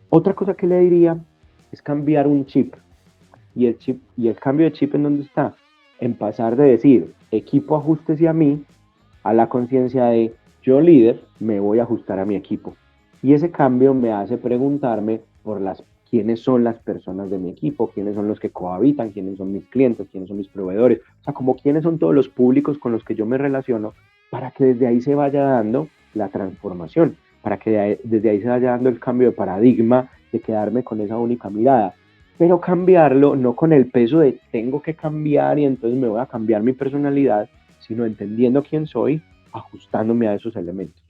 Otra cosa que le diría es cambiar un chip. Y el cambio de chip, ¿en dónde está? En pasar de decir, equipo ajústese a mí, a la conciencia de yo líder me voy a ajustar a mi equipo. Y ese cambio me hace preguntarme por quiénes son las personas de mi equipo, quiénes son los que cohabitan, quiénes son mis clientes, quiénes son mis proveedores, o sea, como quiénes son todos los públicos con los que yo me relaciono, para que desde ahí se vaya dando la transformación, para que desde ahí se vaya dando el cambio de paradigma de quedarme con esa única mirada, pero cambiarlo no con el peso de tengo que cambiar y entonces me voy a cambiar mi personalidad, sino entendiendo quién soy, ajustándome a esos elementos.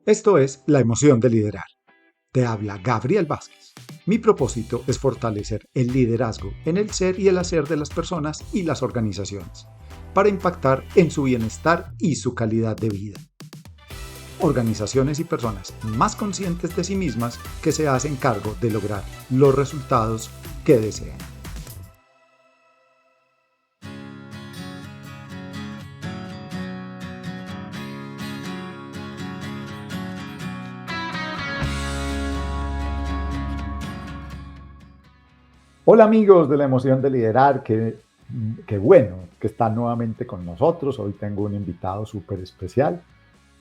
Esto es La emoción de liderar. Te habla Gabriel Vázquez. Mi propósito es fortalecer el liderazgo en el ser y el hacer de las personas y las organizaciones, para impactar en su bienestar y su calidad de vida. Organizaciones y personas más conscientes de sí mismas que se hacen cargo de lograr los resultados que desean. Hola amigos de la emoción de liderar, qué bueno que están nuevamente con nosotros. Hoy tengo un invitado súper especial.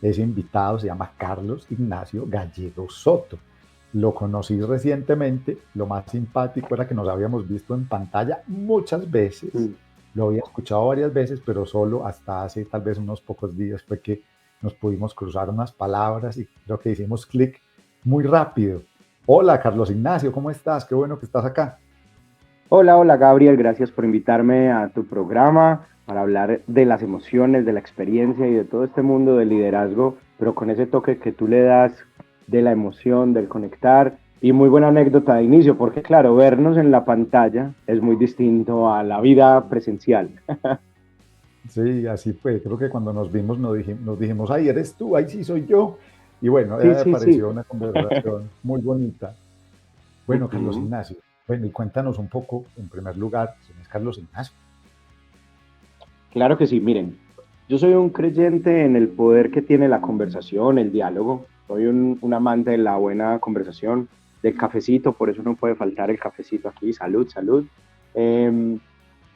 Ese invitado se llama Carlos Ignacio Gallego Soto. Lo conocí recientemente. Lo más simpático era que nos habíamos visto en pantalla muchas veces. Lo había escuchado varias veces, pero solo hasta hace tal vez unos pocos días fue que nos pudimos cruzar unas palabras y creo que hicimos clic muy rápido. Hola Carlos Ignacio, ¿cómo estás? Qué bueno que estás acá. Hola, hola Gabriel, gracias por invitarme a tu programa para hablar de las emociones, de la experiencia y de todo este mundo del liderazgo, pero con ese toque que tú le das de la emoción, del conectar. Y muy buena anécdota de inicio, porque claro, vernos en la pantalla es muy distinto a la vida presencial. Sí, así fue. Creo que cuando nos vimos nos dijimos, ay, eres tú, ay, sí, soy yo. Y bueno, Sí, ahí sí, sí. apareció una conversación muy bonita. Bueno, Carlos Ujú. Ignacio, bueno, y cuéntanos un poco, en primer lugar, quién es Carlos Ignacio. Claro que sí, miren, yo soy un creyente en el poder que tiene la conversación, el diálogo. Soy un amante de la buena conversación, del cafecito, por eso no puede faltar el cafecito aquí. Salud, salud. Eh,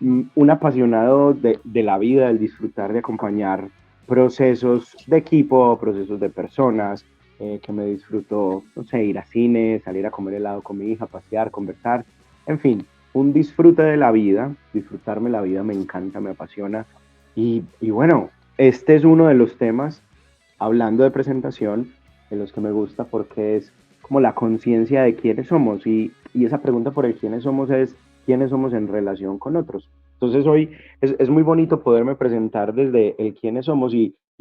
un apasionado de la vida, del disfrutar de acompañar procesos de equipo, procesos de personas, que me disfruto, no sé, ir a cine, salir a comer helado con mi hija, pasear, conversar, en fin, un disfrute de la vida, disfrutarme la vida me encanta, me apasiona. Y bueno, este es uno de los temas, hablando de presentación, en los que me gusta porque es como la conciencia de quiénes somos y esa pregunta por el quiénes somos es quiénes somos en relación con otros. Entonces hoy es muy bonito poderme presentar desde el quiénes somos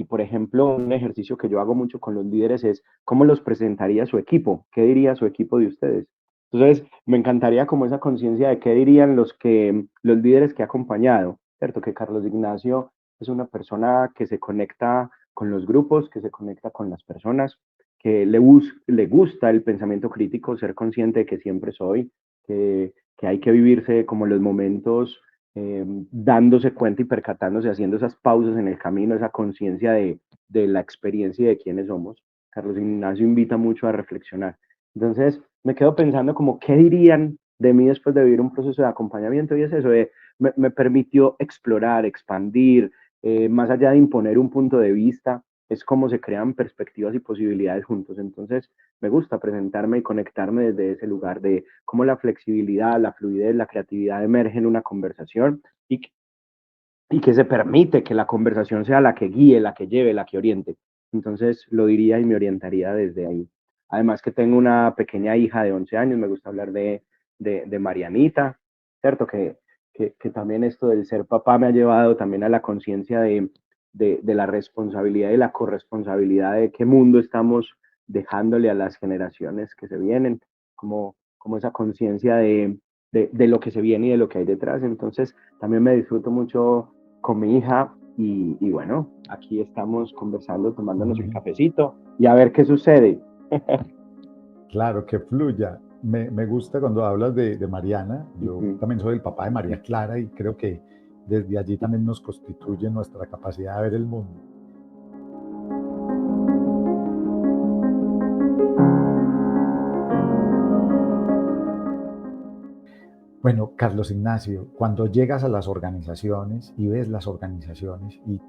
por ejemplo, un ejercicio que yo hago mucho con los líderes es cómo los presentaría su equipo, qué diría su equipo de ustedes. Entonces, me encantaría como esa conciencia de qué dirían los líderes que he acompañado, ¿cierto? Que Carlos Ignacio es una persona que se conecta con los grupos, que se conecta con las personas, que le gusta el pensamiento crítico, ser consciente de que siempre soy, que hay que vivirse como los momentos dándose cuenta y percatándose, haciendo esas pausas en el camino, esa conciencia de la experiencia y de quiénes somos. Carlos Ignacio invita mucho a reflexionar. Entonces, me quedo pensando como, ¿qué dirían de mí después de vivir un proceso de acompañamiento? Y es eso, me permitió explorar, expandir, más allá de imponer un punto de vista, es cómo se crean perspectivas y posibilidades juntos. Entonces, me gusta presentarme y conectarme desde ese lugar de cómo la flexibilidad, la fluidez, la creatividad emerge en una conversación y que se permite que la conversación sea la que guíe, la que lleve, la que oriente. Entonces, lo diría y me orientaría desde ahí. Además que tengo una pequeña hija de 11 años, me gusta hablar de Marianita, ¿cierto? Que también esto del ser papá me ha llevado también a la conciencia de la responsabilidad y la corresponsabilidad de qué mundo estamos dejándole a las generaciones que se vienen, como esa conciencia de lo que se viene y de lo que hay detrás. Entonces, también me disfruto mucho con mi hija y bueno, aquí estamos conversando, tomándonos un cafecito y a ver qué sucede. Claro, que fluya. Me gusta cuando hablas de Mariana. Yo Ujú. también soy el papá de María Clara y creo que desde allí también nos constituye nuestra capacidad de ver el mundo. Bueno, Carlos Ignacio, cuando llegas a las organizaciones y ves las organizaciones y,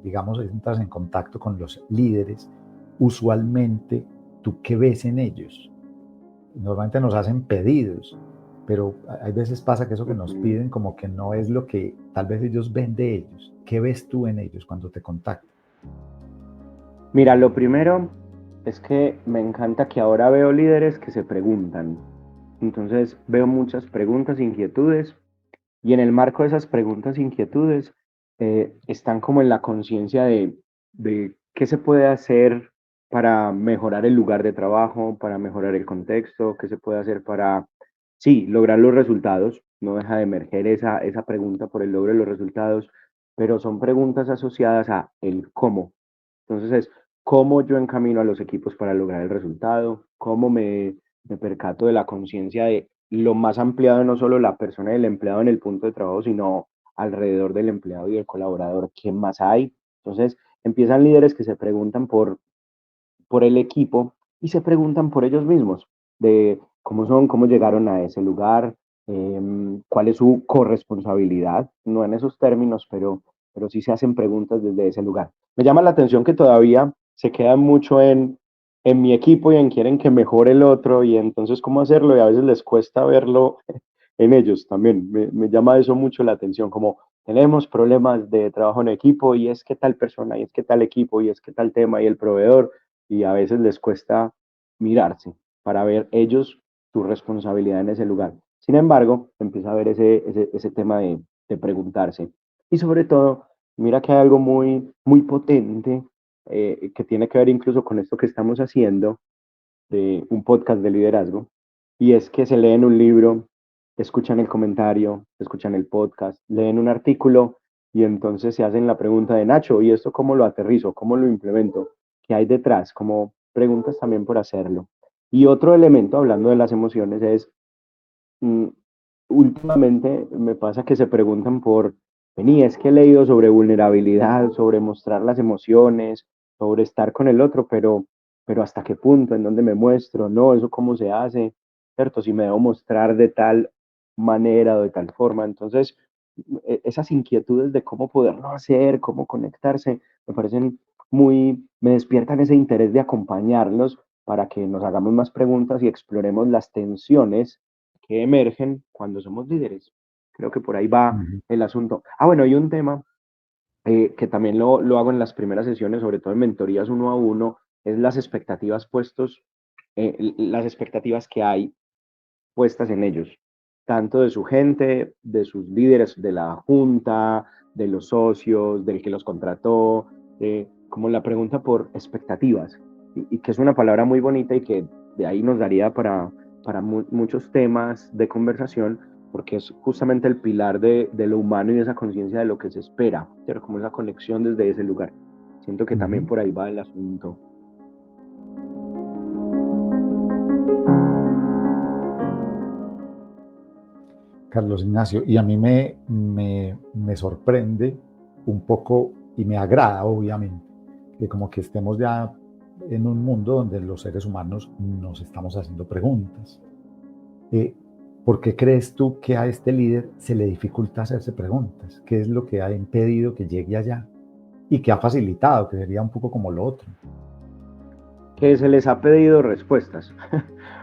digamos, entras en contacto con los líderes, usualmente, ¿tú qué ves en ellos? Normalmente nos hacen pedidos, pero hay veces pasa que eso que nos Ujú. piden como que no es lo que tal vez ellos ven de ellos. ¿Qué ves tú en ellos cuando te contactan? Mira, lo primero es que me encanta que ahora veo líderes que se preguntan. Entonces veo muchas preguntas, inquietudes, y en el marco de esas preguntas, inquietudes, están como en la conciencia de qué se puede hacer para mejorar el lugar de trabajo, para mejorar el contexto, qué se puede hacer para, sí, lograr los resultados. No deja de emerger esa pregunta por el logro de los resultados, pero son preguntas asociadas a el cómo. Entonces es cómo yo encamino a los equipos para lograr el resultado, cómo me percato de la conciencia de lo más ampliado, no solo la persona y el empleado en el punto de trabajo, sino alrededor del empleado y el colaborador, ¿quién más hay? Entonces empiezan líderes que se preguntan por el equipo y se preguntan por ellos mismos, de cómo son, cómo llegaron a ese lugar, cuál es su corresponsabilidad, no en esos términos, pero sí se hacen preguntas desde ese lugar. Me llama la atención que todavía se quedan mucho en mi equipo y en quieren que mejore el otro y entonces cómo hacerlo y a veces les cuesta verlo en ellos también. Me llama eso mucho la atención, como tenemos problemas de trabajo en equipo y es que tal persona y es que tal equipo y es que tal tema y el proveedor y a veces les cuesta mirarse para ver ellos su responsabilidad en ese lugar. Sin embargo, empieza a ver ese tema de preguntarse. Y sobre todo, mira que hay algo muy potente que tiene que ver incluso con esto que estamos haciendo, de un podcast de liderazgo, y es que se leen un libro, escuchan el comentario, escuchan el podcast, leen un artículo y entonces se hacen la pregunta de Nacho, ¿y esto cómo lo aterrizo? ¿Cómo lo implemento? ¿Qué hay detrás? Como preguntas también por hacerlo. Y otro elemento, hablando de las emociones, es mm, últimamente me pasa que se preguntan por, vení, es que he leído sobre vulnerabilidad, sobre mostrar las emociones, sobre estar con el otro, pero hasta qué punto, en dónde me muestro, no, eso cómo se hace, ¿cierto? Si me debo mostrar de tal manera o de tal forma. Entonces, esas inquietudes de cómo poderlo hacer, cómo conectarse, me parecen me despiertan ese interés de acompañarlos para que nos hagamos más preguntas y exploremos las tensiones que emergen cuando somos líderes. Creo que por ahí va Ujú. el asunto. Ah, bueno, hay un tema que también lo hago en las primeras sesiones, sobre todo en mentorías uno a uno, es las expectativas las expectativas que hay puestas en ellos, tanto de su gente, de sus líderes, de la junta, de los socios, del que los contrató, como la pregunta por expectativas, y que es una palabra muy bonita y que de ahí nos daría para muchos temas de conversación, porque es justamente el pilar de lo humano y de esa conciencia de lo que se espera, pero como esa conexión desde ese lugar. Siento que también Ujú. por ahí va el asunto. Carlos Ignacio, y a mí me sorprende un poco y me agrada, obviamente, que como que estemos ya en un mundo donde los seres humanos nos estamos haciendo preguntas. Eh, ¿Por qué crees tú que a este líder se le dificulta hacerse preguntas? ¿Qué es lo que ha impedido que llegue allá? Y que ha facilitado, que sería un poco como lo otro. Que se les ha pedido respuestas.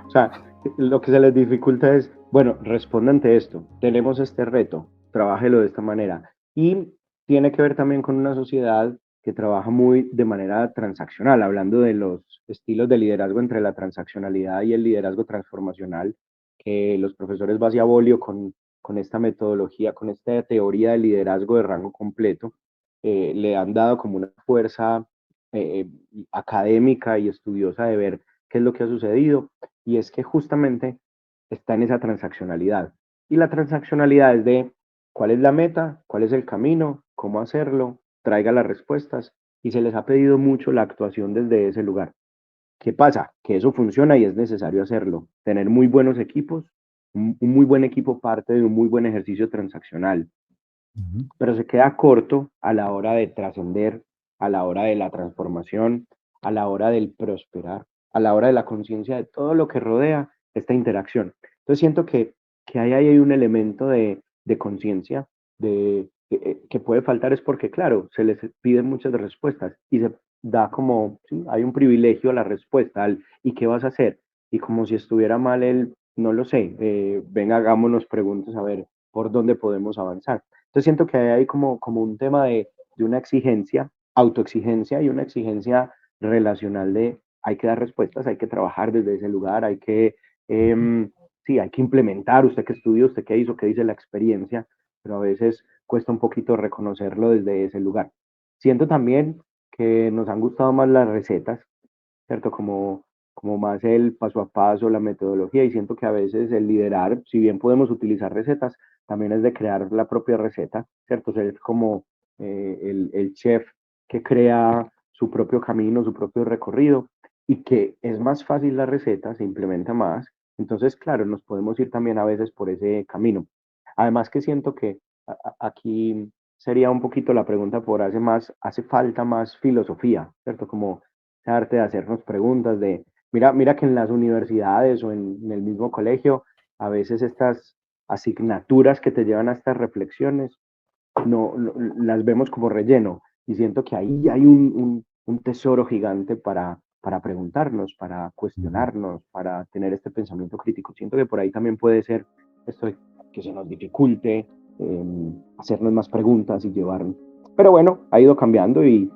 O sea, lo que se les dificulta es, bueno, responda ante esto, tenemos este reto, trabájelo de esta manera. Y tiene que ver también con una sociedad que trabaja muy de manera transaccional, hablando de los estilos de liderazgo entre la transaccionalidad y el liderazgo transformacional, que los profesores Basiabolio con esta metodología, con esta teoría de liderazgo de rango completo, le han dado como una fuerza eh, académica y estudiosa de ver qué es lo que ha sucedido, y es que justamente está en esa transaccionalidad. Y la transaccionalidad es de cuál es la meta, cuál es el camino, cómo hacerlo, traiga las respuestas y se les ha pedido mucho la actuación desde ese lugar. ¿Qué pasa? Que eso funciona y es necesario hacerlo. Tener muy buenos equipos, un muy buen equipo parte de un muy buen ejercicio transaccional, Ujú. pero se queda corto a la hora de trascender, a la hora de la transformación, a la hora del prosperar, a la hora de la conciencia de todo lo que rodea esta interacción. Entonces siento que ahí hay un elemento de conciencia, que puede faltar es porque, claro, se les piden muchas respuestas y se da como, sí, hay un privilegio a la respuesta, al ¿y qué vas a hacer? Y como si estuviera mal el, no lo sé, venga, hagámonos preguntas a ver por dónde podemos avanzar. Entonces siento que hay como un tema de una exigencia, autoexigencia y una exigencia relacional de hay que dar respuestas, hay que trabajar desde ese lugar, sí, hay que implementar, usted que estudió, usted qué hizo, qué dice la experiencia, pero a veces cuesta un poquito reconocerlo desde ese lugar. Siento también que nos han gustado más las recetas, ¿cierto? Como más el paso a paso, la metodología, y siento que a veces el liderar, si bien podemos utilizar recetas, también es de crear la propia receta, ¿cierto? Ser como el chef que crea su propio camino, su propio recorrido, y que es más fácil la receta, se implementa más, entonces, claro, nos podemos ir también a veces por ese camino. Además que siento que aquí sería un poquito la pregunta por hace falta más filosofía, ¿cierto? Como ese arte de hacernos preguntas de, mira que en las universidades o en el mismo colegio, a veces estas asignaturas que te llevan a estas reflexiones, no las vemos como relleno y siento que ahí hay un tesoro gigante para preguntarnos, para Ujú. cuestionarnos, para tener este pensamiento crítico. Siento que por ahí también puede ser esto de que se nos dificulte hacernos más preguntas y llevarnos. Pero bueno, ha ido cambiando y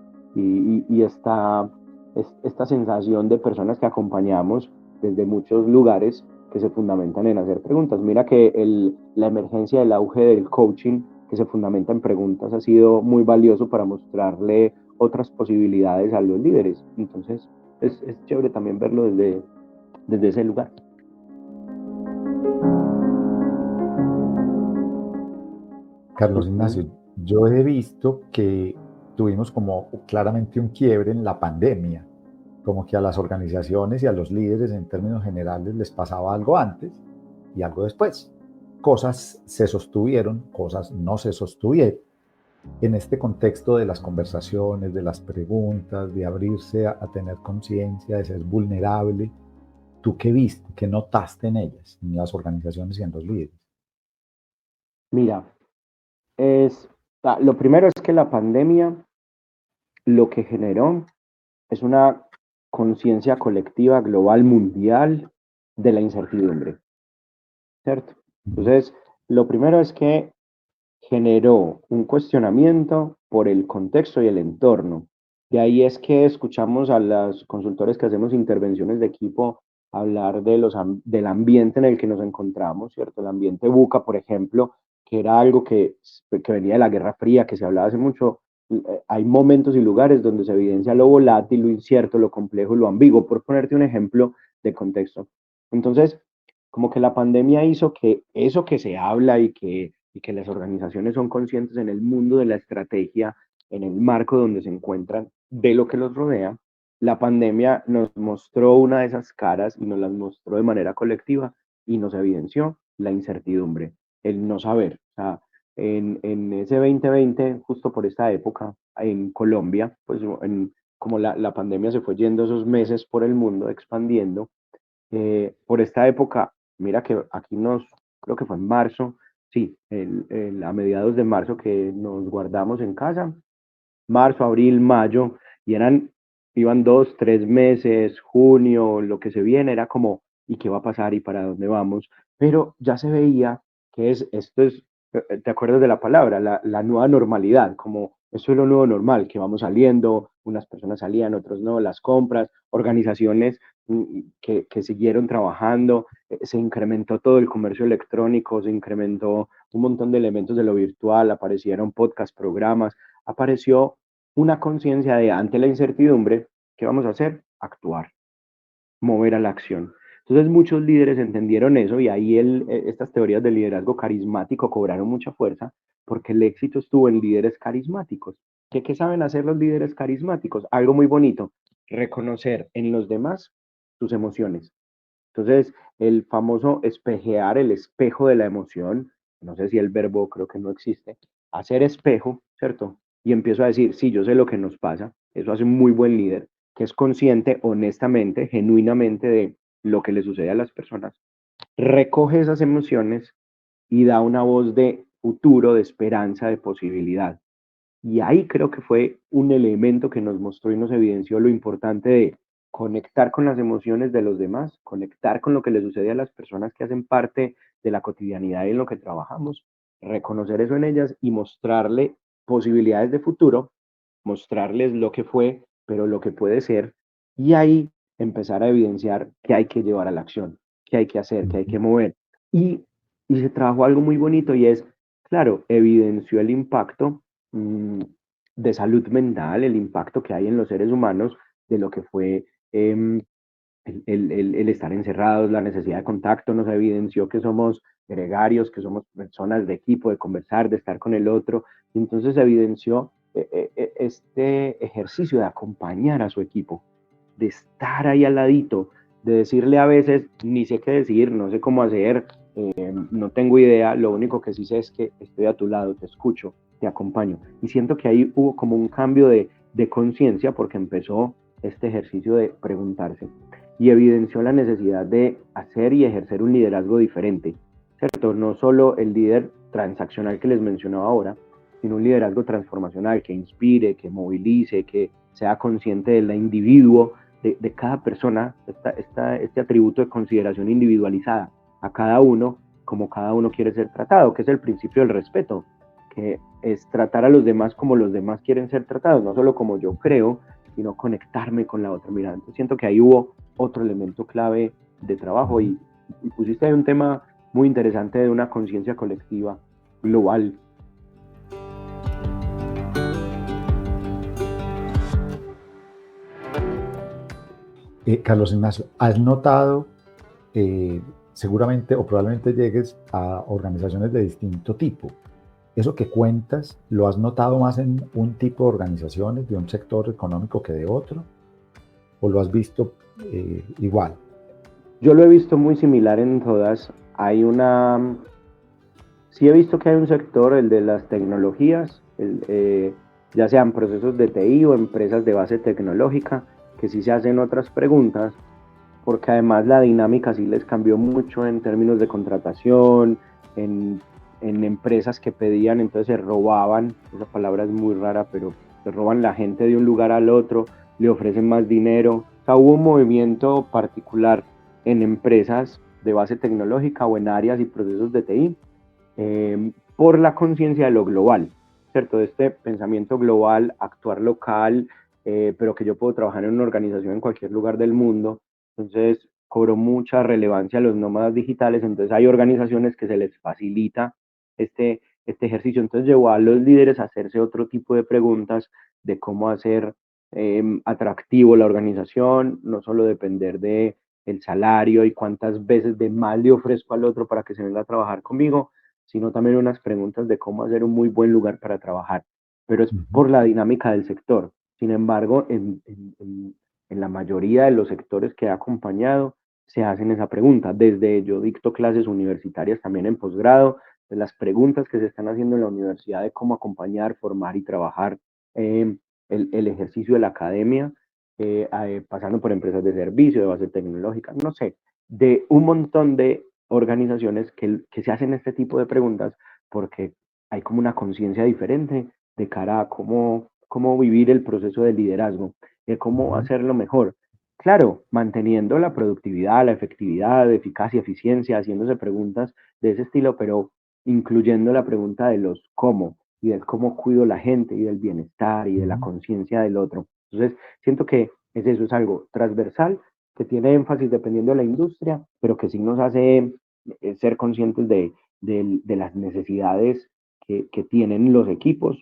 esta sensación de personas que acompañamos desde muchos lugares que se fundamentan en hacer preguntas. Mira que la emergencia del auge del coaching que se fundamenta en preguntas ha sido muy valioso para mostrarle otras posibilidades a los líderes. Entonces, es chévere también verlo desde ese lugar. Carlos Ujú. Ignacio, yo he visto que tuvimos como claramente un quiebre en la pandemia, como que a las organizaciones y a los líderes en términos generales les pasaba algo antes y algo después. Cosas se sostuvieron, cosas no se sostuvieron. En este contexto de las conversaciones, de las preguntas, de abrirse a tener conciencia, de ser vulnerable, ¿tú qué viste, qué notaste en ellas, en las organizaciones y en los líderes? Mira, lo primero es que la pandemia lo que generó es una conciencia colectiva global mundial de la incertidumbre, ¿cierto? Ujú. Entonces, lo primero es que generó un cuestionamiento por el contexto y el entorno. De ahí es que escuchamos a los consultores que hacemos intervenciones de equipo hablar del ambiente en el que nos encontramos, ¿cierto? El ambiente buca, por ejemplo, que era algo que venía de la Guerra Fría, que se hablaba hace mucho. Hay momentos y lugares donde se evidencia lo volátil, lo incierto, lo complejo, lo ambiguo, por ponerte un ejemplo de contexto. Entonces, como que la pandemia hizo que eso que se habla y que las organizaciones son conscientes en el mundo de la estrategia, en el marco donde se encuentran, de lo que los rodea, la pandemia nos mostró una de esas caras y nos las mostró de manera colectiva y nos evidenció la incertidumbre, el no saber. O sea, en ese 2020, justo por esta época, en Colombia, pues como la pandemia se fue yendo esos meses por el mundo, expandiendo, por esta época, mira que aquí creo que fue en marzo, sí, a mediados de marzo que nos guardamos en casa, marzo, abril, mayo, y iban 2, 3 meses, junio, lo que se viene, era como, ¿y qué va a pasar y para dónde vamos? Pero ya se veía que esto es, ¿te acuerdas de la palabra? La nueva normalidad, como esto es lo nuevo normal, que vamos saliendo, unas personas salían, otros no, las compras, organizaciones que siguieron trabajando, se incrementó todo el comercio electrónico, se incrementó un montón de elementos de lo virtual, aparecieron podcast, programas, apareció una conciencia de ante la incertidumbre, ¿qué vamos a hacer? Actuar, mover a la acción. Entonces muchos líderes entendieron eso y ahí estas teorías del liderazgo carismático cobraron mucha fuerza porque el éxito estuvo en líderes carismáticos. ¿Qué saben hacer los líderes carismáticos? Algo muy bonito, reconocer en los demás sus emociones. Entonces, el famoso espejear, el espejo de la emoción, no sé si el verbo creo que no existe, hacer espejo, ¿cierto? Y empiezo a decir, sí, yo sé lo que nos pasa, eso hace un muy buen líder, que es consciente honestamente, genuinamente de lo que le sucede a las personas, recoge esas emociones y da una voz de futuro, de esperanza, de posibilidad. Y ahí creo que fue un elemento que nos mostró y nos evidenció lo importante de conectar con las emociones de los demás, conectar con lo que le sucede a las personas que hacen parte de la cotidianidad y en lo que trabajamos, reconocer eso en ellas y mostrarle posibilidades de futuro, mostrarles lo que fue, pero lo que puede ser, y ahí empezar a evidenciar que hay que llevar a la acción, que hay que hacer, que hay que mover. Y, y se trabajó algo muy bonito y es, claro, evidenció el impacto de salud mental, el impacto que hay en los seres humanos de lo que fue el estar encerrados, la necesidad de contacto, nos evidenció que somos gregarios, que somos personas de equipo, de conversar, de estar con el otro. Y entonces evidenció este ejercicio de acompañar a su equipo, de estar ahí al ladito, de decirle a veces, ni sé qué decir, no sé cómo hacer, no tengo idea, lo único que sí sé es que estoy a tu lado, te escucho, te acompaño. Y siento que ahí hubo como un cambio de conciencia porque empezó este ejercicio de preguntarse y evidenció la necesidad de hacer y ejercer un liderazgo diferente, ¿cierto? No solo el líder transaccional que les mencionaba ahora, sino un liderazgo transformacional que inspire, que movilice, que sea consciente del individuo, de cada persona, este atributo de consideración individualizada a cada uno como cada uno quiere ser tratado, que es el principio del respeto, que es tratar a los demás como los demás quieren ser tratados, no solo como yo creo, sino conectarme con la otra mirada. Entonces siento que ahí hubo otro elemento clave de trabajo y pusiste ahí un tema muy interesante de una conciencia colectiva global. Carlos Ignacio, ¿has notado, seguramente o probablemente llegues a organizaciones de distinto tipo? ¿Eso que cuentas lo has notado más en un tipo de organizaciones, de un sector económico que de otro? ¿O lo has visto igual? Yo lo he visto muy similar en todas. Hay una, sí he visto que hay un sector, el de las tecnologías, ya sean procesos de TI o empresas de base tecnológica, que sí se hacen otras preguntas, porque además la dinámica sí les cambió mucho en términos de contratación, en, en empresas que pedían, entonces se robaban, esa palabra es muy rara, pero se roban la gente de un lugar al otro, le ofrecen más dinero. O sea, hubo un movimiento particular en empresas de base tecnológica o en áreas y procesos de TI por la conciencia de lo global, ¿cierto? De este pensamiento global, actuar local, pero que yo puedo trabajar en una organización en cualquier lugar del mundo. Entonces, cobró mucha relevancia a los nómadas digitales. Entonces, hay organizaciones que se les facilita este ejercicio. Entonces, llevó a los líderes a hacerse otro tipo de preguntas de cómo hacer atractivo la organización, no solo depender de el salario y cuántas veces de mal le ofrezco al otro para que se venga a trabajar conmigo, sino también unas preguntas de cómo hacer un muy buen lugar para trabajar. Pero es Uh -huh. por la dinámica del sector. Sin embargo, en la mayoría de los sectores que he acompañado, se hacen esa pregunta. Desde yo dicto clases universitarias también en posgrado, de las preguntas que se están haciendo en la universidad de cómo acompañar, formar y trabajar el ejercicio de la academia, pasando por empresas de servicio, de base tecnológica, no sé, de un montón de organizaciones que se hacen este tipo de preguntas porque hay como una conciencia diferente de cara a cómo vivir el proceso de liderazgo, de Uh cómo -huh. hacerlo mejor. Claro, manteniendo la productividad, la efectividad, eficacia, eficiencia, haciéndose preguntas de ese estilo, pero incluyendo la pregunta de los cómo y del cómo cuido la gente y del bienestar y Uh de la -huh. conciencia del otro. Entonces, siento que es eso, es algo transversal que tiene énfasis dependiendo de la industria, pero que sí nos hace ser conscientes de las necesidades que tienen los equipos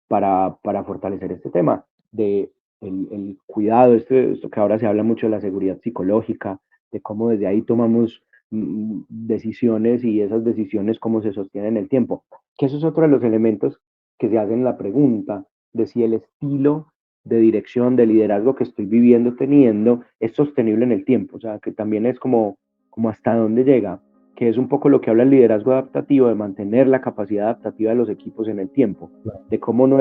para fortalecer este tema, de el cuidado, esto que ahora se habla mucho de la seguridad psicológica, de cómo desde ahí tomamos decisiones y esas decisiones cómo se sostienen en el tiempo. Que eso es otro de los elementos que se hacen la pregunta de si el estilo de dirección, de liderazgo que estoy viviendo, teniendo, es sostenible en el tiempo. O sea, que también es como hasta dónde llega, que es un poco lo que habla el liderazgo adaptativo, de mantener la capacidad adaptativa de los equipos en el tiempo, de cómo, no,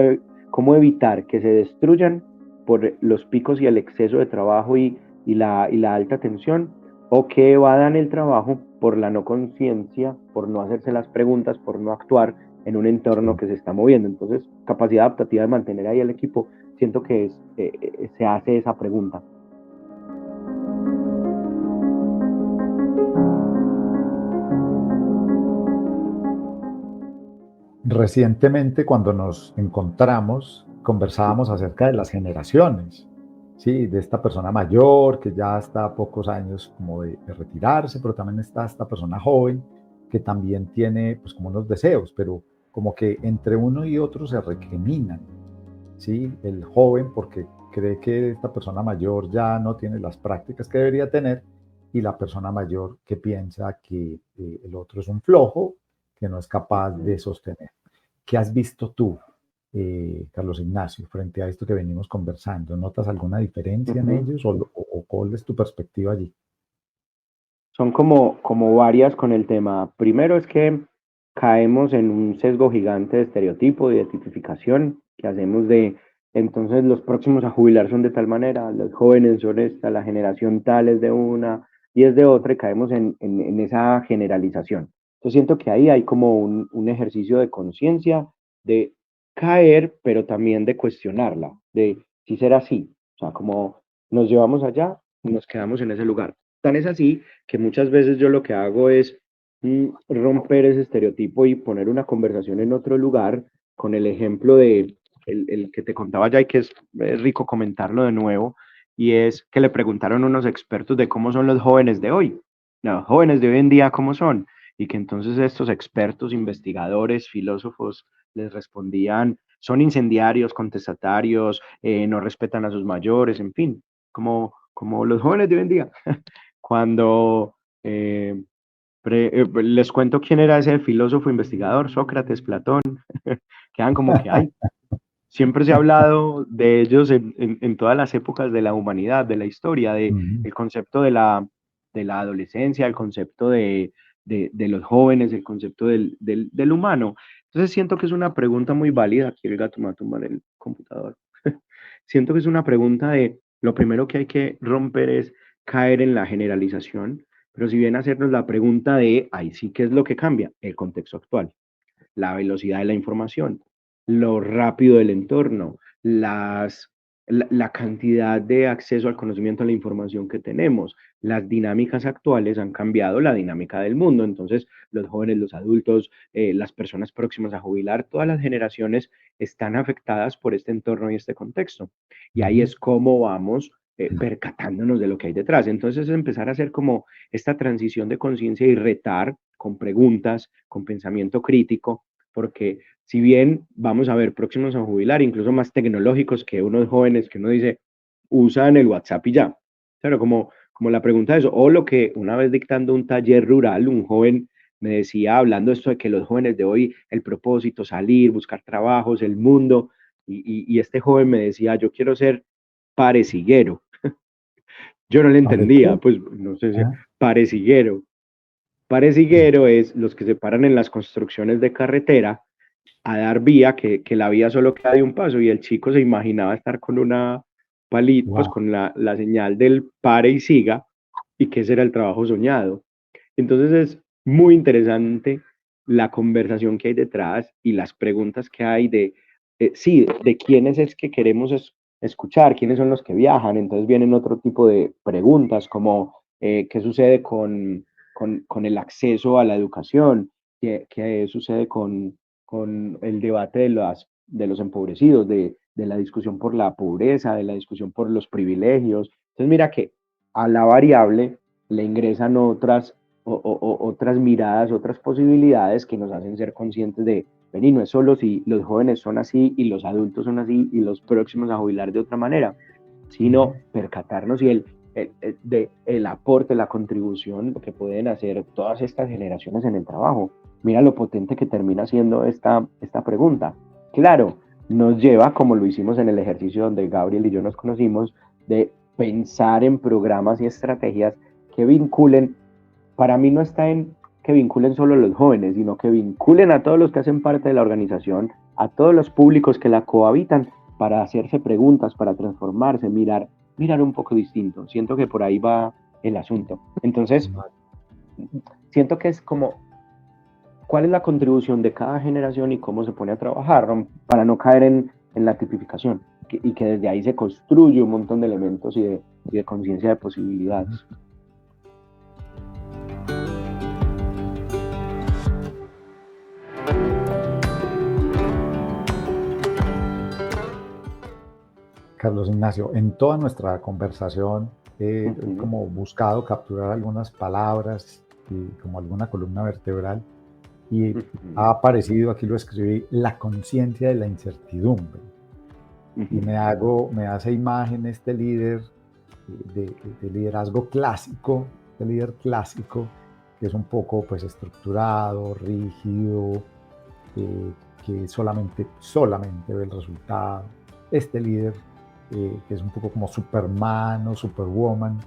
cómo evitar que se destruyan por los picos y el exceso de trabajo y la alta tensión, o que evadan el trabajo por la no conciencia, por no hacerse las preguntas, por no actuar en un entorno Sí. que se está moviendo. Entonces, capacidad adaptativa de mantener ahí el equipo, siento que se hace esa pregunta. Recientemente, cuando nos encontramos, conversábamos acerca de las generaciones, ¿sí? De esta persona mayor que ya está a pocos años como de retirarse, pero también está esta persona joven que también tiene pues como unos deseos, pero como que entre uno y otro se recriminan, ¿sí? El joven porque cree que esta persona mayor ya no tiene las prácticas que debería tener y la persona mayor que piensa que el otro es un flojo que no es capaz de sostener. ¿Qué has visto tú, Carlos Ignacio, frente a esto que venimos conversando? ¿Notas alguna diferencia en Uh-huh. ellos o cuál es tu perspectiva allí? Son como varias con el tema. Primero es que caemos en un sesgo gigante de estereotipo, de tipificación, que hacemos de, entonces los próximos a jubilar son de tal manera, los jóvenes son esta, la generación tal es de una y es de otra, y caemos en esa generalización. Yo siento que ahí hay como un ejercicio de conciencia, de caer, pero también de cuestionarla, de si será así, o sea, como nos llevamos allá, nos quedamos en ese lugar. Tan es así que muchas veces yo lo que hago es romper ese estereotipo y poner una conversación en otro lugar con el ejemplo de el que te contaba ya y que es rico comentarlo de nuevo, y es que le preguntaron unos expertos de cómo son los jóvenes de hoy, los jóvenes de hoy en día cómo son, y que entonces estos expertos, investigadores, filósofos les respondían, son incendiarios, contestatarios, no respetan a sus mayores, en fin, como los jóvenes de hoy en día. Cuando les cuento quién era ese filósofo investigador, Sócrates, Platón, quedan como que hay. Siempre se ha hablado de ellos en todas las épocas de la humanidad, de la historia, de Ujú. el concepto de la adolescencia, el concepto de los jóvenes, el concepto del humano. Entonces siento que es una pregunta muy válida. Aquí el gato me va a tumbar el computador. Siento que es una pregunta de lo primero que hay que romper es caer en la generalización, pero si bien hacernos la pregunta de, ahí sí, ¿qué es lo que cambia? El contexto actual, la velocidad de la información, lo rápido del entorno, la cantidad de acceso al conocimiento, a la información que tenemos. Las dinámicas actuales han cambiado la dinámica del mundo. Entonces, los jóvenes, los adultos, las personas próximas a jubilar, todas las generaciones están afectadas por este entorno y este contexto. Y ahí Ujú. es como vamos percatándonos de lo que hay detrás. Entonces, es empezar a hacer como esta transición de conciencia y retar con preguntas, con pensamiento crítico, porque si bien vamos a ver próximos a jubilar, incluso más tecnológicos que unos jóvenes que uno dice, usan el WhatsApp y ya. Claro, como la pregunta de eso, o lo que una vez dictando un taller rural, un joven me decía, hablando esto de que los jóvenes de hoy, el propósito, salir, buscar trabajos, el mundo, y este joven me decía, yo quiero ser pareciguero. Yo no le ¿Para entendía, qué? pues no sé si Ah, pareciguero. sí. Pareciguero es los que se paran en las construcciones de carretera a dar vía, que la vía solo queda de un paso, y el chico se imaginaba estar con una palita, pues Wow. con la señal del pare y siga, y que ese era el trabajo soñado. Entonces es muy interesante la conversación que hay detrás y las preguntas que hay sí, de quiénes es que queremos escuchar, quiénes son los que viajan. Entonces vienen otro tipo de preguntas como qué sucede con el acceso a la educación, qué sucede con el debate de los empobrecidos, de la discusión por la pobreza, de la discusión por los privilegios. Entonces mira que a la variable le ingresan otras miradas, otras posibilidades que nos hacen ser conscientes de, vení, no es solo si los jóvenes son así y los adultos son así y los próximos a jubilar de otra manera, sino Ujú. percatarnos y el aporte, la contribución que pueden hacer todas estas generaciones en el trabajo. Mira lo potente que termina siendo esta pregunta. Claro, nos lleva, como lo hicimos en el ejercicio donde Gabriel y yo nos conocimos, de pensar en programas y estrategias que vinculen, para mí no está en que vinculen solo a los jóvenes, sino que vinculen a todos los que hacen parte de la organización, a todos los públicos que la cohabitan, para hacerse preguntas, para transformarse, mirar un poco distinto. Siento que por ahí va el asunto. Entonces, siento que es como cuál es la contribución de cada generación y cómo se pone a trabajar, ¿no? Para no caer en la tipificación y que desde ahí se construye un montón de elementos y de conciencia de posibilidades. Carlos Ignacio, en toda nuestra conversación he como buscado capturar algunas palabras y como alguna columna vertebral y ha aparecido, aquí lo escribí, la conciencia de la incertidumbre. Y me hace imagen este líder de liderazgo clásico, de líder clásico, que es un poco pues estructurado, rígido, que solamente ve el resultado. Este líder que es un poco como Superman o Superwoman,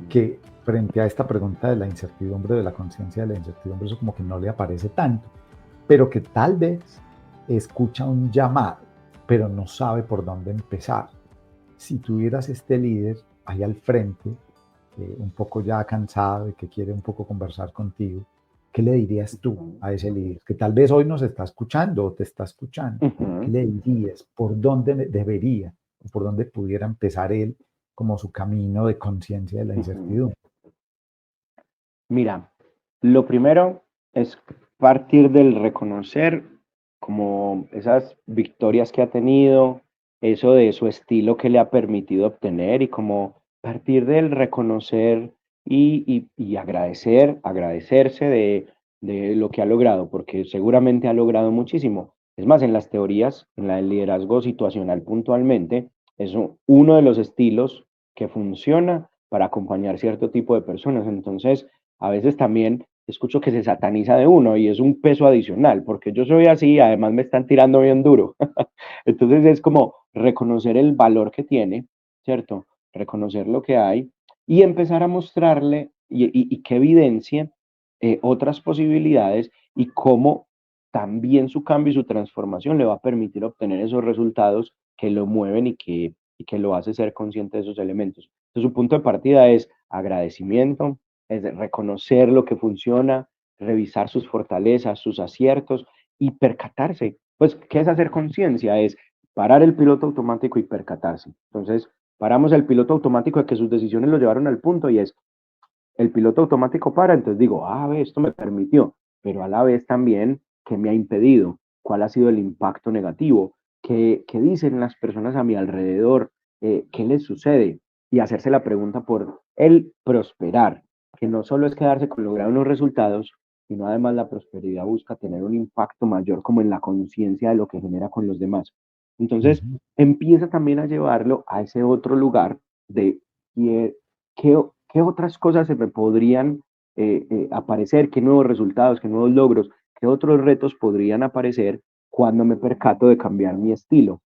que frente a esta pregunta de la incertidumbre, de la conciencia de la incertidumbre, eso como que no le aparece tanto, pero que tal vez escucha un llamado, pero no sabe por dónde empezar. Si tuvieras este líder ahí al frente, un poco ya cansado y que quiere un poco conversar contigo, ¿qué le dirías tú a ese líder? Que tal vez hoy nos está escuchando o te está escuchando. ¿Qué le dirías? ¿Por dónde debería o por dónde pudiera empezar él como su camino de conciencia de la incertidumbre? Mira, lo primero es partir del reconocer como esas victorias que ha tenido, eso de su estilo que le ha permitido obtener y como partir del reconocer y agradecerse de lo que ha logrado, porque seguramente ha logrado muchísimo. Es más, en las teorías, en la del liderazgo situacional puntualmente, es uno de los estilos que funciona para acompañar cierto tipo de personas. Entonces, a veces también escucho que se sataniza de uno y es un peso adicional, porque yo soy así y además me están tirando bien duro. Entonces es como reconocer el valor que tiene, ¿cierto? Reconocer lo que hay y empezar a mostrarle y que evidencie otras posibilidades y cómo también su cambio y su transformación le va a permitir obtener esos resultados que lo mueven y que lo hace ser consciente de esos elementos. Entonces su punto de partida es agradecimiento, es reconocer lo que funciona, revisar sus fortalezas, sus aciertos y percatarse. Pues, ¿qué es hacer conciencia? Es parar el piloto automático y percatarse. Entonces, paramos el piloto automático de que sus decisiones lo llevaron al punto y es, el piloto automático para, entonces digo, esto me permitió, pero a la vez también, ¿qué me ha impedido? ¿Cuál ha sido el impacto negativo? ¿Qué dicen las personas a mi alrededor? ¿Qué les sucede? Y hacerse la pregunta por el prosperar, que no solo es quedarse con lograr unos resultados, sino además la prosperidad busca tener un impacto mayor como en la conciencia de lo que genera con los demás. Entonces, empieza también a llevarlo a ese otro lugar de qué otras cosas se me podrían aparecer, qué nuevos resultados, qué nuevos logros, qué otros retos podrían aparecer cuando me percato de cambiar mi estilo.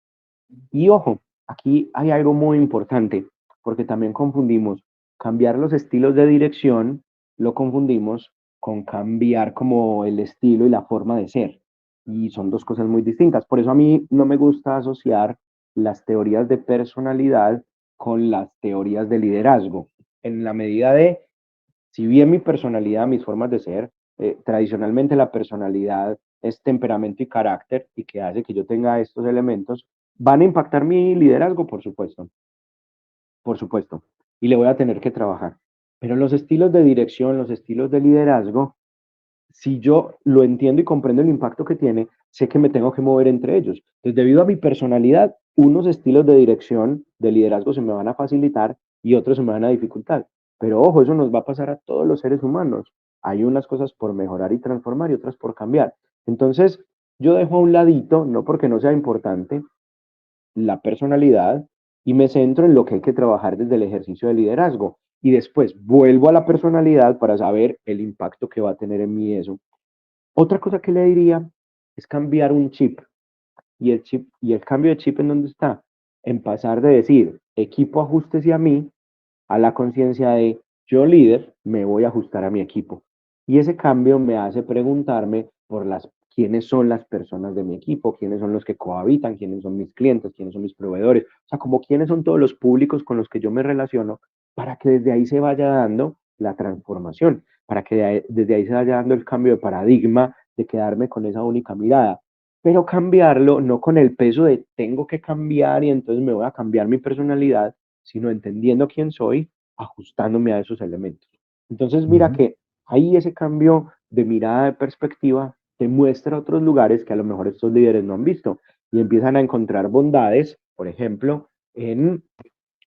Y ojo, aquí hay algo muy importante, porque también confundimos cambiar los estilos de dirección, lo confundimos con cambiar como el estilo y la forma de ser. Y son dos cosas muy distintas. Por eso a mí no me gusta asociar las teorías de personalidad con las teorías de liderazgo. En la medida de, si bien mi personalidad, mis formas de ser, tradicionalmente la personalidad es temperamento y carácter y que hace que yo tenga estos elementos, van a impactar mi liderazgo, por supuesto, y le voy a tener que trabajar. Pero los estilos de dirección, los estilos de liderazgo, si yo lo entiendo y comprendo el impacto que tiene, sé que me tengo que mover entre ellos. Entonces, debido a mi personalidad, unos estilos de dirección, de liderazgo se me van a facilitar y otros se me van a dificultar. Pero ojo, eso nos va a pasar a todos los seres humanos. Hay unas cosas por mejorar y transformar y otras por cambiar. Entonces, yo dejo a un ladito, no porque no sea importante, la personalidad y me centro en lo que hay que trabajar desde el ejercicio de liderazgo. Y después vuelvo a la personalidad para saber el impacto que va a tener en mí eso. Otra cosa que le diría es cambiar un chip. y el cambio de chip, ¿en dónde está? En pasar de decir, equipo ajústese a mí, a la conciencia de yo líder, me voy a ajustar a mi equipo. Y ese cambio me hace preguntarme por quiénes son las personas de mi equipo, quiénes son los que cohabitan, quiénes son mis clientes, quiénes son mis proveedores, o sea, como quiénes son todos los públicos con los que yo me relaciono, para que desde ahí se vaya dando la transformación, para que desde ahí se vaya dando el cambio de paradigma de quedarme con esa única mirada, pero cambiarlo no con el peso de tengo que cambiar y entonces me voy a cambiar mi personalidad, sino entendiendo quién soy, ajustándome a esos elementos. Entonces, mira Ujú. que ahí ese cambio de mirada, de perspectiva, te muestra otros lugares que a lo mejor estos líderes no han visto y empiezan a encontrar bondades, por ejemplo, en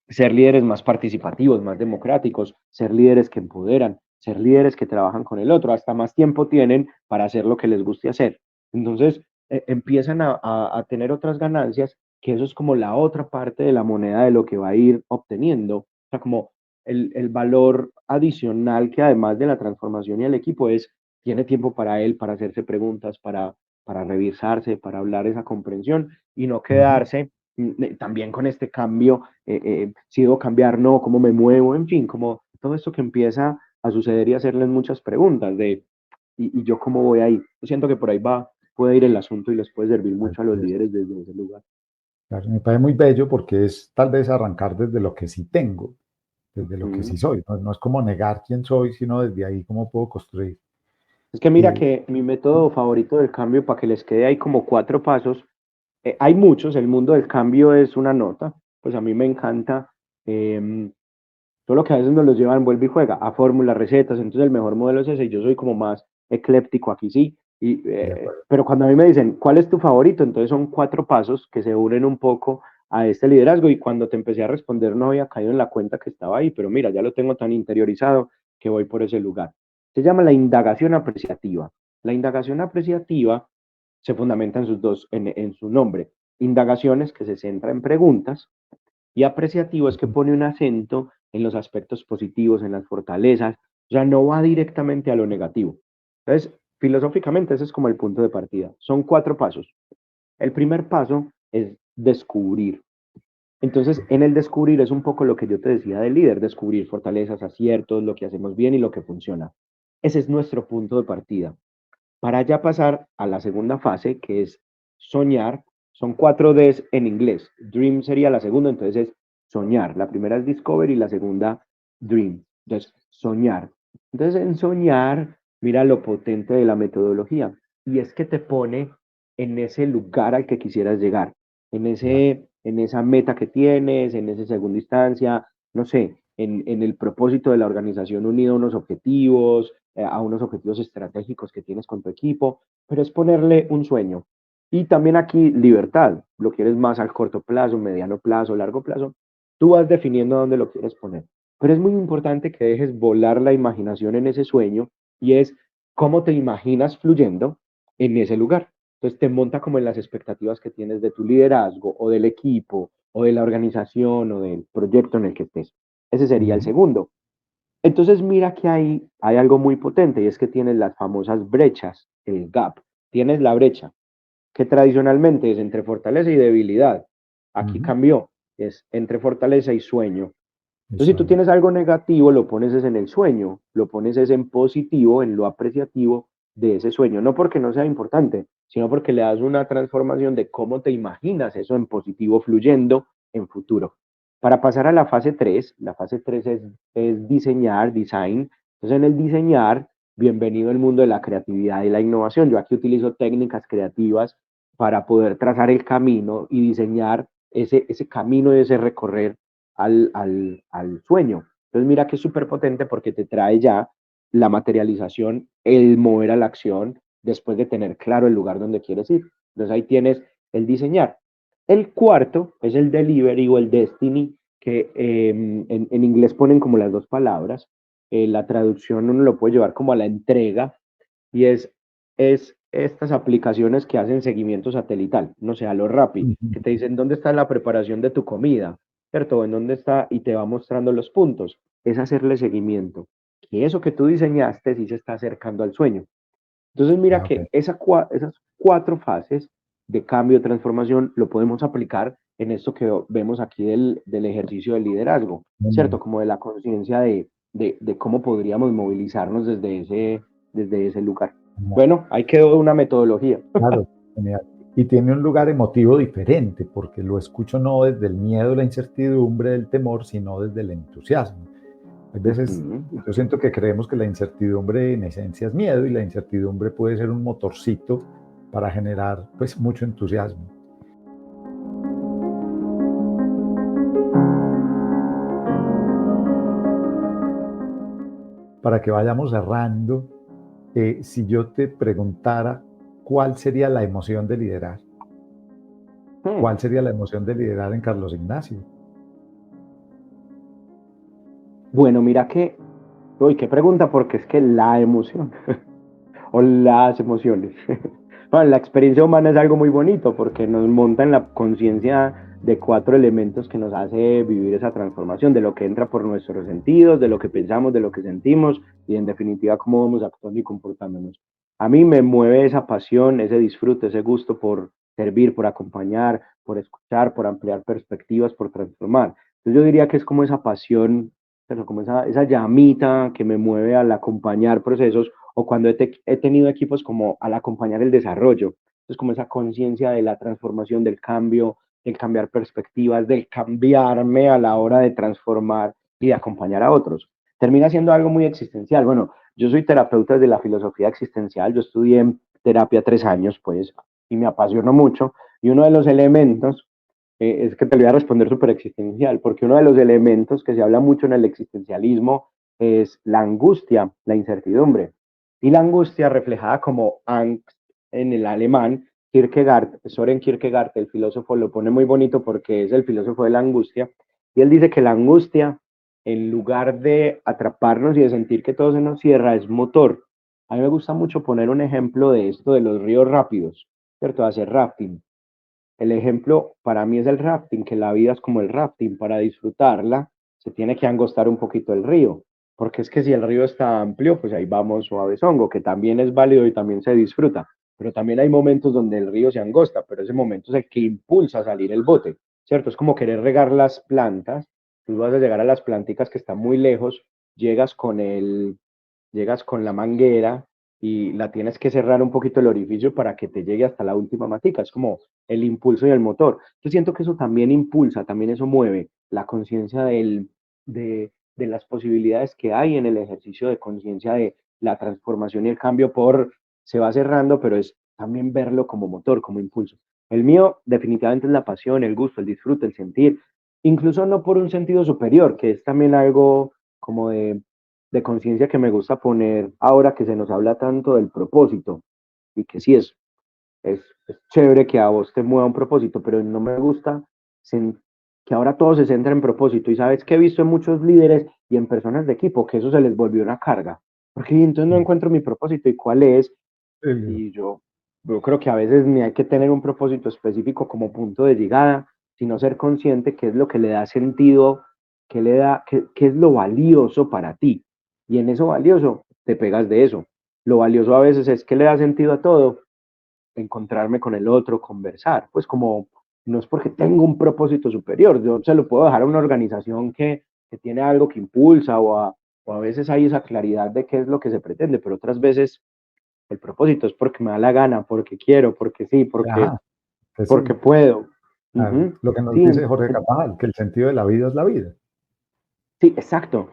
ser líderes más participativos, más democráticos, ser líderes que empoderan, ser líderes que trabajan con el otro, hasta más tiempo tienen para hacer lo que les guste hacer. Entonces, empiezan a tener otras ganancias, que eso es como la otra parte de la moneda de lo que va a ir obteniendo. O sea, como el valor adicional que además de la transformación y el equipo es, tiene tiempo para él, para hacerse preguntas, para revisarse, para hablar esa comprensión y no Ujú. quedarse también con este cambio, si debo cambiar, no, cómo me muevo, en fin, como todo esto que empieza a suceder y hacerles muchas preguntas de, y yo cómo voy ahí. Yo siento que por ahí puede ir el asunto y les puede servir mucho a los Así es. líderes desde ese lugar. Claro, me parece muy bello porque es tal vez arrancar desde lo que sí tengo, desde lo que Ujú. sí soy. No, no es como negar quién soy, sino desde ahí cómo puedo construir. Es que mira Eh, que mi método favorito del cambio, para que les quede ahí como 4 pasos, hay muchos, el mundo del cambio es una nota, pues a mí me encanta. em, Solo que a veces nos los llevan, vuelve y juega, a fórmulas, recetas, entonces el mejor modelo es ese, y yo soy como más ecléptico aquí sí, de acuerdo. pero cuando a mí me dicen, ¿cuál es tu favorito? Entonces son 4 pasos que se unen un poco a este liderazgo y cuando te empecé a responder no había caído en la cuenta que estaba ahí, pero mira, ya lo tengo tan interiorizado que voy por ese lugar. Se llama la indagación apreciativa. La indagación apreciativa se fundamenta en su nombre. Indagaciones que se centra en preguntas y apreciativo es que Ujú. pone un acento en los aspectos positivos, en las fortalezas, o sea, no va directamente a lo negativo. Entonces, filosóficamente ese es como el punto de partida. Son 4 pasos. El primer paso es descubrir. Entonces, en el descubrir es un poco lo que yo te decía del líder, descubrir fortalezas, aciertos, lo que hacemos bien y lo que funciona. Ese es nuestro punto de partida para ya pasar a la segunda fase, que es soñar. Son 4 Ds en inglés. Dream sería la segunda, entonces es soñar. La primera es discover y la segunda dream. Entonces, soñar. Entonces, en soñar, mira lo potente de la metodología. Y es que te pone en ese lugar al que quisieras llegar, Ya. en esa meta que tienes, en esa segunda instancia, no sé, en el propósito de la organización unido a unos objetivos, a unos objetivos estratégicos que tienes con tu equipo, pero es ponerle un sueño. Y también aquí libertad, lo quieres más al corto plazo, mediano plazo, largo plazo, tú vas definiendo dónde lo quieres poner. Pero es muy importante que dejes volar la imaginación en ese sueño y es cómo te imaginas fluyendo en ese lugar. Entonces te monta como en las expectativas que tienes de tu liderazgo o del equipo o de la organización o del proyecto en el que estés. Ese sería el Ujú. segundo. Entonces mira que hay algo muy potente y es que tienes las famosas brechas, el gap. Tienes la brecha, que tradicionalmente es entre fortaleza y debilidad. Aquí Ujú. cambió, es entre fortaleza y sueño. Mi Entonces si tú sueño. tienes algo negativo, lo pones es en el sueño, lo pones es en positivo, en lo apreciativo de ese sueño. No porque no sea importante, sino porque le das una transformación de cómo te imaginas eso en positivo fluyendo en futuro. Para pasar a la fase 3 es diseñar, design. Entonces, en el diseñar, bienvenido al mundo de la creatividad y la innovación. Yo aquí utilizo técnicas creativas para poder trazar el camino y diseñar ese camino y ese recorrer al sueño. Entonces, mira que es súper potente porque te trae ya la materialización, el mover a la acción, después de tener claro el lugar donde quieres ir. Entonces, ahí tienes el diseñar. El cuarto es el delivery o el destiny, que en inglés ponen como las dos palabras. La traducción uno lo puede llevar como a la entrega y es estas aplicaciones que hacen seguimiento satelital, no sé, a lo Rappi, Ujú. que te dicen dónde está la preparación de tu comida, ¿cierto? En dónde está y te va mostrando los puntos. Es hacerle seguimiento. Que eso que tú diseñaste sí se está acercando al sueño. Entonces mira Ah, ok. que esas 4 fases de cambio, de transformación, lo podemos aplicar en esto que vemos aquí del ejercicio del liderazgo, ¿cierto? Como de la conciencia de cómo podríamos movilizarnos desde ese lugar. Bueno, ahí quedó una metodología. Claro, genial. Y tiene un lugar emotivo diferente, porque lo escucho no desde el miedo, la incertidumbre, el temor, sino desde el entusiasmo. A veces yo siento que creemos que la incertidumbre en esencia es miedo y la incertidumbre puede ser un motorcito para generar pues mucho entusiasmo. Para que vayamos cerrando, si yo te preguntara cuál sería la emoción de liderar, ¿cuál sería la emoción de liderar en Carlos Ignacio? Bueno, mira que, uy, qué pregunta, porque es que la emoción, o las emociones, bueno, la experiencia humana es algo muy bonito, porque nos monta en la conciencia de 4 elementos que nos hace vivir esa transformación, de lo que entra por nuestros sentidos, de lo que pensamos, de lo que sentimos, y en definitiva cómo vamos actuando y comportándonos. A mí me mueve esa pasión, ese disfrute, ese gusto por servir, por acompañar, por escuchar, por ampliar perspectivas, por transformar. Entonces yo diría que es como esa pasión, pero como esa llamita que me mueve al acompañar procesos, o cuando he tenido equipos como al acompañar el desarrollo. Entonces como esa conciencia de la transformación, del cambio, del cambiar perspectivas, del cambiarme a la hora de transformar y de acompañar a otros. Termina siendo algo muy existencial. Bueno, yo soy terapeuta de la filosofía existencial, yo estudié terapia 3 años, pues, y me apasionó mucho, y uno de los elementos es que te lo voy a responder súper existencial, porque uno de los elementos que se habla mucho en el existencialismo es la angustia, la incertidumbre. Y la angustia reflejada como Angst en el alemán, Kierkegaard, Soren Kierkegaard, el filósofo, lo pone muy bonito porque es el filósofo de la angustia, y él dice que la angustia, en lugar de atraparnos y de sentir que todo se nos cierra, es motor. A mí me gusta mucho poner un ejemplo de esto de los ríos rápidos, ¿cierto? Hacer rafting. El ejemplo para mí es el rafting, que la vida es como el rafting, para disfrutarla se tiene que angostar un poquito el río, porque es que si el río está amplio, pues ahí vamos suavezongo, que también es válido y también se disfruta, pero también hay momentos donde el río se angosta, pero ese momento es el que impulsa a salir el bote, ¿cierto? Es como querer regar las plantas, tú vas a llegar a las planticas que están muy lejos, llegas con llegas con la manguera y la tienes que cerrar un poquito el orificio para que te llegue hasta la última matica. Es como el impulso y el motor. Yo siento que eso también impulsa, también eso mueve la conciencia de las posibilidades que hay en el ejercicio de conciencia de la transformación y el cambio se va cerrando, pero es también verlo como motor, como impulso. El mío definitivamente es la pasión, el gusto, el disfrute, el sentir, incluso no por un sentido superior, que es también algo como de conciencia que me gusta poner ahora que se nos habla tanto del propósito, y que sí es chévere que a vos te mueva un propósito, pero no me gusta que ahora todo se centra en propósito. Y sabes que he visto en muchos líderes y en personas de equipo que eso se les volvió una carga, porque entonces no encuentro mi propósito y cuál es. Y yo creo que a veces ni hay que tener un propósito específico como punto de llegada, sino ser consciente qué es lo que le da sentido, qué es lo valioso para ti. Y en eso valioso te pegas de eso. Lo valioso a veces es que le da sentido a todo, encontrarme con el otro, conversar. Pues como no es porque tengo un propósito superior, yo se lo puedo dejar a una organización que tiene algo que impulsa o a veces hay esa claridad de qué es lo que se pretende, pero otras veces el propósito es porque me da la gana, porque quiero, porque sí, Ajá, que porque sí. puedo. Lo que nos Sí, dice Jorge Carvajal, que el sentido de la vida es la vida. sí, exacto.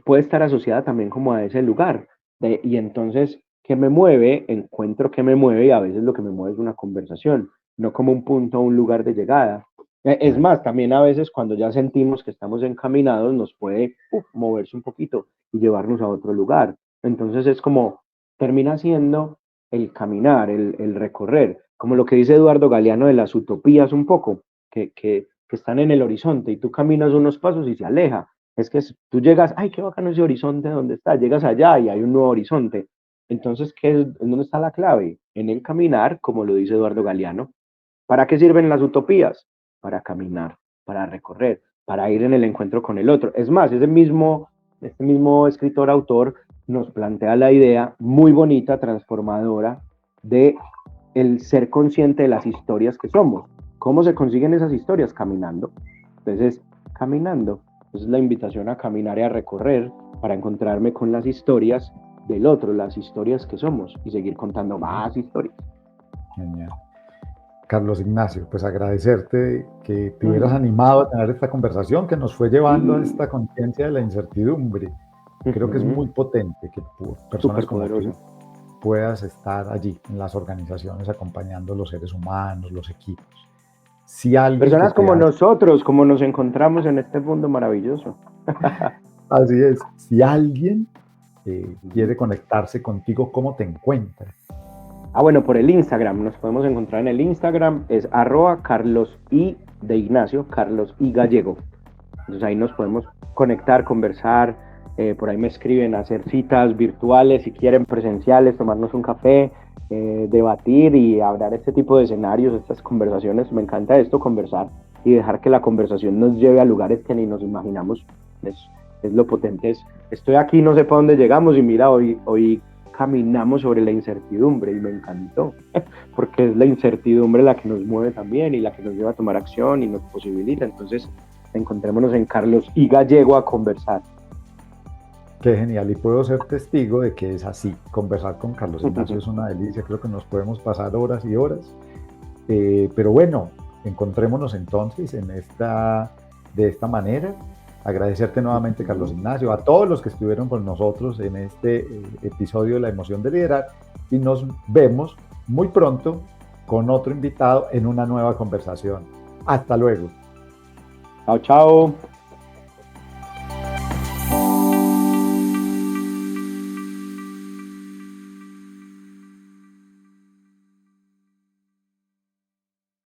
Puede estar asociada también como a ese lugar. Y entonces, ¿qué me mueve? Encuentro qué me mueve y a veces lo que me mueve es una conversación, no como un punto o un lugar de llegada. Es más, también a veces cuando ya sentimos que estamos encaminados, nos puede moverse un poquito y llevarnos a otro lugar. Entonces es como, termina siendo el caminar, el recorrer, como lo que dice Eduardo Galeano de las utopías un poco, que están en el horizonte y tú caminas unos pasos y se aleja. Es que tú llegas, ay, qué bacano ese horizonte donde está, llegas allá y hay un nuevo horizonte. Entonces, ¿en dónde está la clave? En el caminar, como lo dice Eduardo Galeano. ¿Para qué sirven las utopías? Para caminar, para recorrer, para ir en el encuentro con el otro. Es más, este mismo escritor, autor, nos plantea la idea muy bonita, transformadora, de el ser consciente de las historias que somos. ¿Cómo se consiguen esas historias? Caminando. Entonces, caminando. Entonces, la invitación a caminar y a recorrer para encontrarme con las historias del otro, las historias que somos, y seguir contando más historias. Genial. Carlos Ignacio, pues agradecerte que te hubieras animado a tener esta conversación que nos fue llevando a esta conciencia de la incertidumbre. Creo que es muy potente que personas como tú puedas estar allí en las organizaciones acompañando a los seres humanos, los equipos. Si alguien personas como nosotros, como nos encontramos en este mundo maravilloso. Así es. Si alguien quiere conectarse contigo, ¿cómo te encuentra? Bueno, por el Instagram, nos podemos encontrar en el Instagram, es @CarlosI de Ignacio, Carlos I Gallego. Entonces ahí nos podemos conectar, conversar, por ahí me escriben, hacer citas virtuales, si quieren presenciales, tomarnos un café, debatir y hablar este tipo de escenarios, estas conversaciones. Me encanta esto, conversar y dejar que la conversación nos lleve a lugares que ni nos imaginamos. Es lo potente. Estoy aquí, no sé para dónde llegamos y mira, hoy caminamos sobre la incertidumbre y me encantó, porque es la incertidumbre la que nos mueve también y la que nos lleva a tomar acción y nos posibilita. Entonces, encontrémonos en Carlos I Gallego a conversar. Qué genial, y puedo ser testigo de que es así. Conversar con Carlos Ignacio es una delicia, creo que nos podemos pasar horas y horas. Pero bueno, encontrémonos entonces de esta manera. Agradecerte nuevamente, Carlos Ignacio, a todos los que estuvieron con nosotros en este episodio de La Emoción de Liderar, y nos vemos muy pronto con otro invitado en una nueva conversación. Hasta luego. Chao, chao.